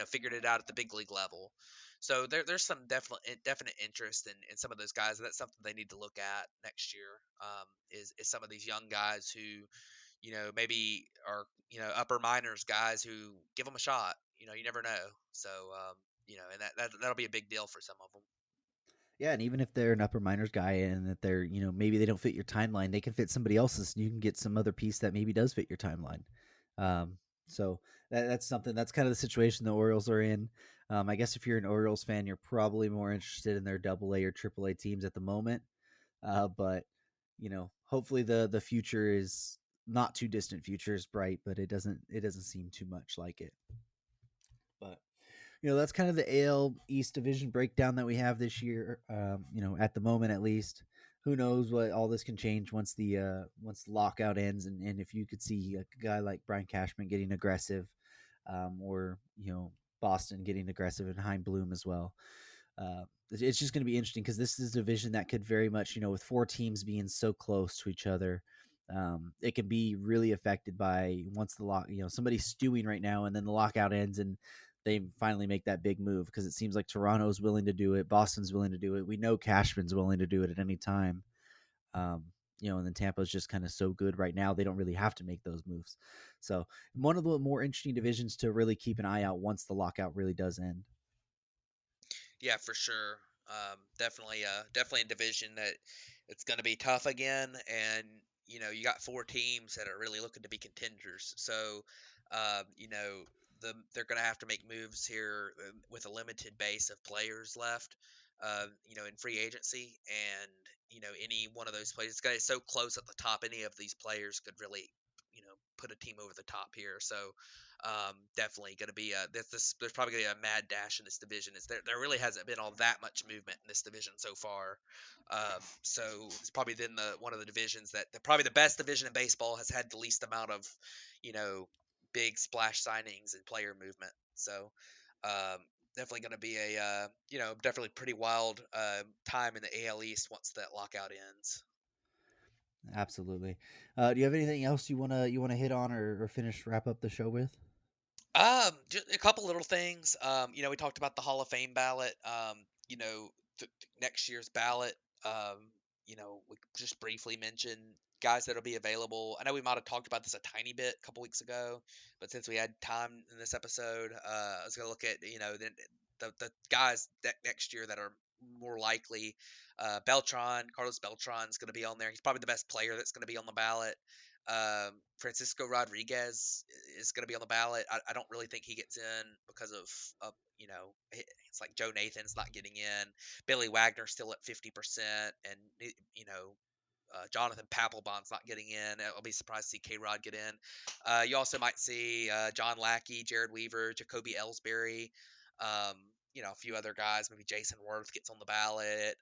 figured it out at the big league level. So there's some definite interest in some of those guys, and that's something they need to look at next year. Is some of these young guys who, maybe are, upper minors guys who give them a shot. You never know. So and that'll be a big deal for some of them. Yeah, and even if they're an upper minors guy and that they're, maybe they don't fit your timeline, they can fit somebody else's. And you can get some other piece that maybe does fit your timeline. Um, so that's something. That's kind of the situation the Orioles are in. I guess if you're an Orioles fan, you're probably more interested in their Double A or Triple A teams at the moment. But hopefully the future is not too distant. Future is bright, but it doesn't seem too much like it. But that's kind of the AL East division breakdown that we have this year. At the moment at least. Who knows what all this can change once the lockout ends, and if you could see a guy like Brian Cashman getting aggressive, or Boston getting aggressive and Hein Bloom as well. It's just going to be interesting because this is a division that could very much, with four teams being so close to each other, it can be really affected by once the lock, somebody's stewing right now and then the lockout ends and they finally make that big move because it seems like Toronto's willing to do it. Boston's willing to do it. We know Cashman's willing to do it at any time. Um, and then Tampa's just kind of so good right now. They don't really have to make those moves. So one of the more interesting divisions to really keep an eye out once the lockout really does end. Yeah, for sure. Definitely a division that it's going to be tough again, and you got four teams that are really looking to be contenders. So, they're going to have to make moves here with a limited base of players left. In free agency, and any one of those players, it's going to be so close at the top. Any of these players could really, put a team over the top here. So, definitely going to be there's probably going to be a mad dash in this division. There really hasn't been all that much movement in this division so far. So it's probably been one of the divisions probably the best division in baseball has had the least amount of, you know, big splash signings and player movement. So definitely going to be definitely pretty wild time in the AL East once that lockout ends. Absolutely. Do you have anything else you wanna hit on or finish wrap up the show with? Just a couple little things. We talked about the Hall of Fame ballot. You know, next year's ballot. We just briefly mentioned guys that'll be available. I know we might have talked about this a tiny bit a couple weeks ago, but since we had time in this episode, I was gonna look at the guys that next year that are more likely. Carlos Beltran is going to be on there. He's probably the best player that's going to be on the ballot. Francisco Rodriguez is going to be on the ballot. I don't really think he gets in because of it's like Joe Nathan's not getting in. Billy Wagner's still at 50%, and Jonathan Papelbon's not getting in. I'll be surprised to see K Rod get in. You also might see John Lackey, Jared Weaver, Jacoby Ellsbury. A few other guys. Maybe Jason Worth gets on the ballot.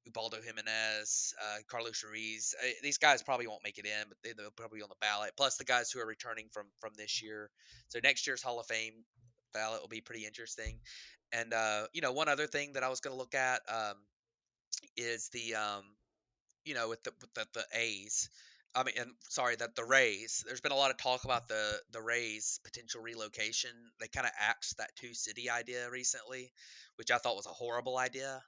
Ubaldo Jimenez, Carlos Ruiz. These guys probably won't make it in, but they'll probably be on the ballot. Plus the guys who are returning from this year. So next year's Hall of Fame ballot will be pretty interesting. And one other thing that I was going to look at is with the A's. I mean, and sorry, that the Rays. There's been a lot of talk about the Rays potential relocation. They kind of axed that two city idea recently, which I thought was a horrible idea.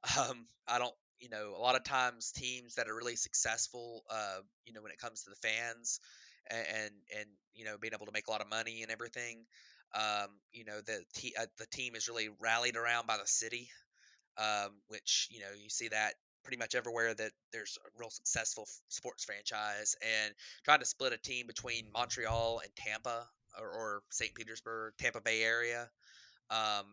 I don't, a lot of times teams that are really successful, when it comes to the fans and being able to make a lot of money and everything, the team is really rallied around by the city, which you see that pretty much everywhere that there's a real successful sports franchise, and trying to split a team between Montreal and Tampa or St. Petersburg, Tampa Bay area, um,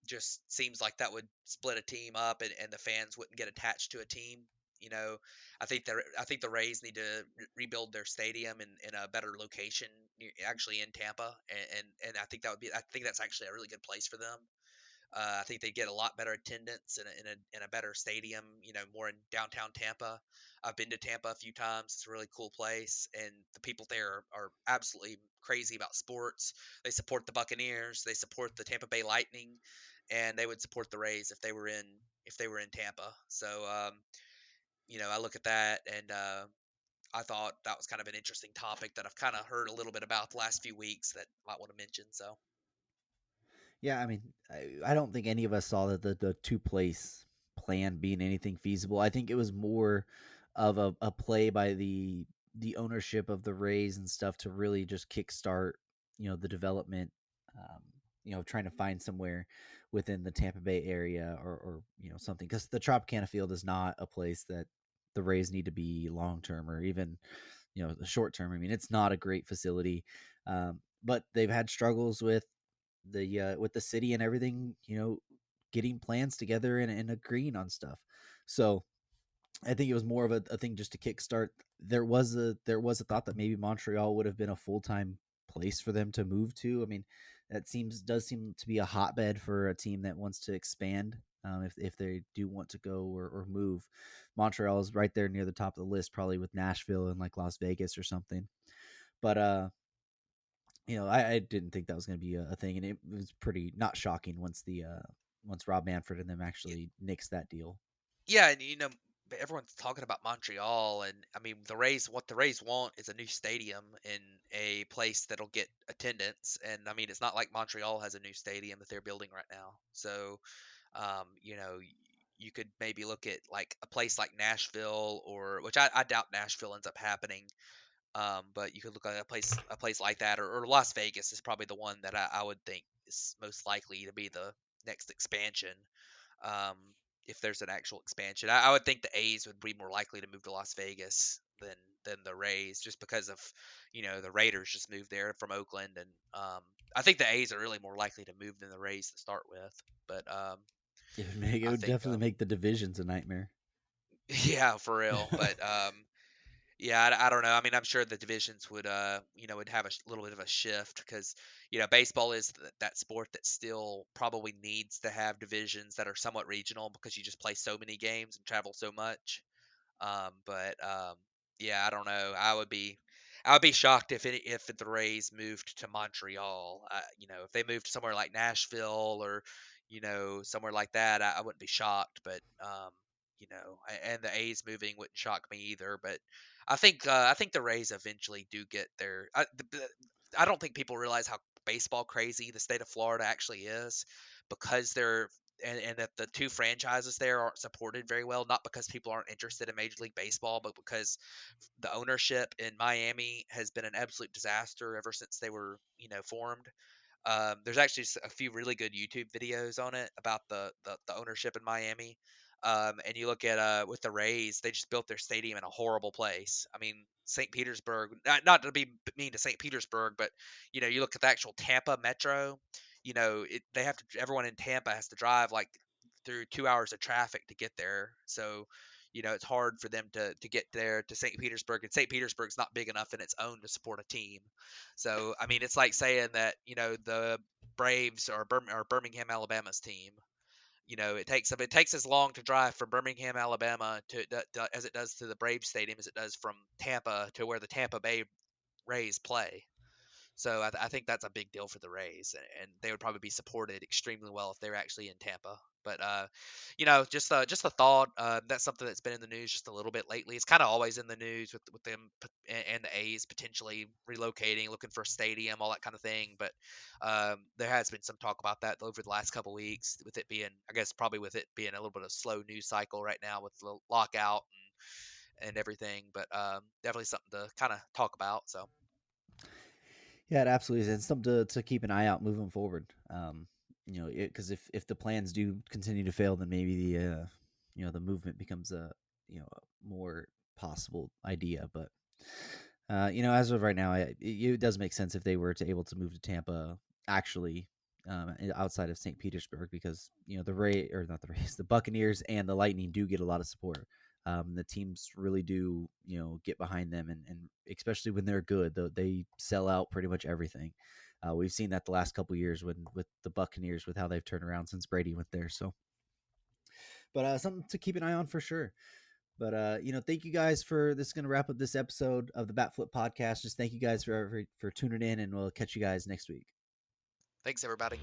just seems like that would split a team up, and the fans wouldn't get attached to a team. You know, I think the Rays need to rebuild their stadium in a better location, actually in Tampa, and I think that's actually a really good place for them. I think they get a lot better attendance in a better stadium, more in downtown Tampa. I've been to Tampa a few times. It's a really cool place, and the people there are absolutely crazy about sports. They support the Buccaneers. They support the Tampa Bay Lightning, and they would support the Rays if they were in Tampa. So I look at that, and I thought that was kind of an interesting topic that I've kind of heard a little bit about the last few weeks that I might want to mention. So Yeah, I mean, I don't think any of us saw that the two place plan being anything feasible. I think it was more of a play by the ownership of the Rays and stuff to really just kickstart, the development, trying to find somewhere within the Tampa Bay area or something, because the Tropicana Field is not a place that the Rays need to be long term or even the short term. I mean, it's not a great facility, but they've had struggles with the city and everything, getting plans together and agreeing on stuff. So I think it was more of a thing just to kickstart. There was a thought that maybe Montreal would have been a full-time place for them to move to. I mean, that does seem to be a hotbed for a team that wants to expand. If they do want to go or move, Montreal is right there near the top of the list, probably with Nashville and like Las Vegas or something. But I didn't think that was going to be a thing, and it was pretty not shocking once Rob Manfred and them actually nixed that deal. yeah, and everyone's talking about Montreal, and I mean what the Rays want is a new stadium in a place that'll get attendance, and I mean it's not like Montreal has a new stadium that they're building right now. So you could maybe look at like a place like Nashville, or which I doubt Nashville ends up happening. But you could look at a place like that, or Las Vegas is probably the one that I would think is most likely to be the next expansion. Um, if there's an actual expansion, I would think the A's would be more likely to move to Las Vegas than the Rays, just because of the Raiders just moved there from Oakland, and I think the A's are really more likely to move than the Rays to start with. But It I would think definitely make the divisions a nightmare. yeah, for real. But yeah, I don't know. I mean, I'm sure the divisions would have a little bit of a shift because, baseball is that sport that still probably needs to have divisions that are somewhat regional because you just play so many games and travel so much. But yeah, I don't know. I would be shocked if the Rays moved to Montreal. If they moved somewhere like Nashville or somewhere like that, I wouldn't be shocked. But and the A's moving wouldn't shock me either. But I think the Rays eventually do get there. I don't think people realize how baseball crazy the state of Florida actually is because they're and that the two franchises there aren't supported very well, not because people aren't interested in Major League Baseball, but because the ownership in Miami has been an absolute disaster ever since they were, formed. There's actually a few really good YouTube videos on it about the ownership in Miami. And you look at with the Rays, they just built their stadium in a horrible place. I mean, St. Petersburg, not to be mean to St. Petersburg, but you look at the actual Tampa Metro. Everyone in Tampa has to drive like through 2 hours of traffic to get there. So it's hard for them to get there to St. Petersburg, and St. Petersburg's not big enough in its own to support a team. So I mean, it's like saying that the Braves are Birmingham, Alabama's team. It takes as long to drive from Birmingham, Alabama as it does to the Braves Stadium as it does from Tampa to where the Tampa Bay Rays play. So I think that's a big deal for the Rays, and they would probably be supported extremely well if they were actually in Tampa. But just a thought. That's something that's been in the news just a little bit lately. It's kind of always in the news with them and the A's potentially relocating, looking for a stadium, all that kind of thing. But there has been some talk about that over the last couple weeks, with it being, I guess, probably with it being a little bit of a slow news cycle right now with the lockout and everything. But definitely something to kind of talk about. So. Yeah, it absolutely is. And something to keep an eye out moving forward. Because if the plans do continue to fail, then maybe the movement becomes a more possible idea. But as of right now, it does make sense if they were able to move to Tampa, actually, outside of St. Petersburg, because the Ray or not the Rays, the Buccaneers and the Lightning do get a lot of support. The teams really do, get behind them, and especially when they're good, they sell out pretty much everything. We've seen that the last couple of years with the Buccaneers, with how they've turned around since Brady went there. So, but something to keep an eye on for sure. But thank you guys for this. Is going to wrap up this episode of the Batflip Podcast. Just thank you guys for tuning in, and we'll catch you guys next week. Thanks, everybody.